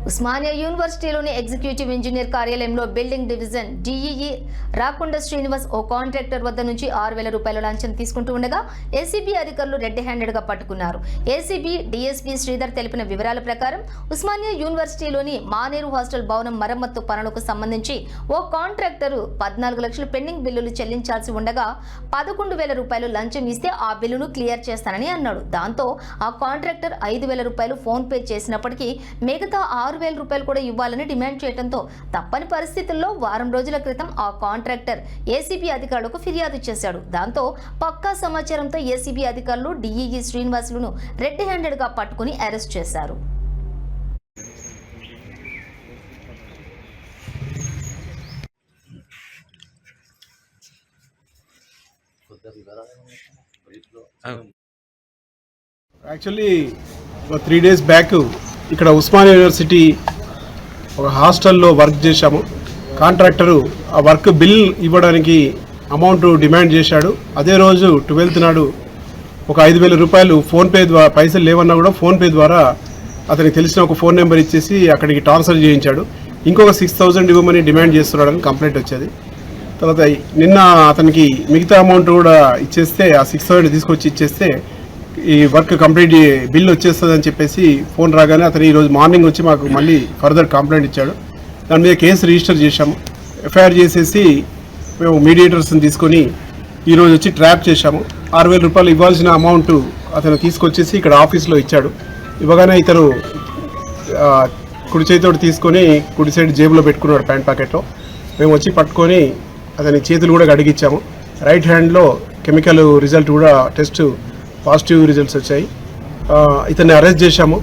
ఉస్మానియా యూనివర్సిటీలోని executive engineer కార్యాలయంలో building division DEE Rakonda Srinivas ఓ కాంట్రాక్టర్ వద్ద నుంచి 6,000 రూపాయల లంచం తీసుకుంటూ ఉండగా ఏసీబీ అధికారులు రెడ్ హ్యాండెడ్గా పట్టుకున్నారు. ఏసీబీ డీఎస్పీ శ్రీధర్ తెలిపిన వివరాల ప్రకారం ఉస్మానియా యూనివర్సిటీలోని మానేరు హాస్టల్ భవనం మరమ్మత్తు పనులకు సంబంధించి ఓ కాంట్రాక్టర్ 14 లక్షల పెండింగ్ బిల్లులు చెల్లించాల్సి ఉండగా 11,000 రూపాయలు లంచం ఇస్తే ఆ బిల్లును క్లియర్ చేస్తానని అన్నాడు. దాంతో ఆ కాంట్రాక్టర్ 5,000 రూపాయలు ఫోన్ పే చేసినప్పటికీ మిగతా 6,000 రూపాయలు కూడా ఇవ్వాలని డిమాండ్ చేయడంతో తప్పని పరిస్థితుల్లో వారం రోజుల క్రితం ఆ కాంట్రాక్టర్ ఏసీబీ అధికారులకు ఫిర్యాదు చేశాడు. దాంతో పక్కా సమాచారంతో ఏసీబీ అధికారులు డిఈఈ శ్రీనివాసులను రెడ్ హ్యాండెడ్గా పట్టుకుని అరెస్ట్ చేశారు. యాక్చువల్లీ 3 days బ్యాక్ ఇక్కడ ఉస్మానియా యూనివర్సిటీ ఒక హాస్టల్లో వర్క్ చేశాము. కాంట్రాక్టరు ఆ వర్క్ బిల్ ఇవ్వడానికి అమౌంట్ డిమాండ్ చేశాడు. అదే రోజు 12th నాడు ఒక 5,000 రూపాయలు ఫోన్పే ద్వారా, పైసలు లేవన్నా కూడా ఫోన్పే ద్వారా అతనికి తెలిసిన ఒక ఫోన్ నెంబర్ ఇచ్చేసి అక్కడికి ట్రాన్స్ఫర్ చేయించాడు. ఇంకొక 6,000 ఇవ్వమని డిమాండ్ చేస్తున్నాడని కంప్లైంట్ వచ్చేది. తర్వాత నిన్న అతనికి మిగతా అమౌంట్ కూడా ఇచ్చేస్తే, ఆ 6,000 తీసుకొచ్చి ఇచ్చేస్తే ఈ వర్క్ కంప్లీట్ బిల్ వచ్చేస్తుంది అని చెప్పేసి ఫోన్ రాగానే అతను ఈరోజు మార్నింగ్ వచ్చి మాకు మళ్ళీ ఫర్దర్ కంప్లైంట్ ఇచ్చాడు. దాని మీద కేసు రిజిస్టర్ చేశాము. ఎఫ్ఐఆర్ చేసేసి మేము మీడియేటర్స్ని తీసుకొని ఈరోజు వచ్చి ట్రాప్ చేశాము. 6,000 రూపాయలు ఇవ్వాల్సిన అమౌంట్ అతను తీసుకొచ్చేసి ఇక్కడ ఆఫీస్లో ఇచ్చాడు. ఇవ్వగానే ఇతను కుడి చేతితోటి తీసుకొని కుడి సైడ్ జేబులో పెట్టుకున్నాడు, ప్యాంట్ ప్యాకెట్లో. మేము వచ్చి పట్టుకొని అతని చేతులు కూడా కడిగిచ్చాము. రైట్ హ్యాండ్లో కెమికల్ రిజల్ట్ కూడా టెస్ట్ పాజిటివ్ రిజల్ట్స్ వచ్చాయి. ఇతన్ని అరెస్ట్ చేశాము.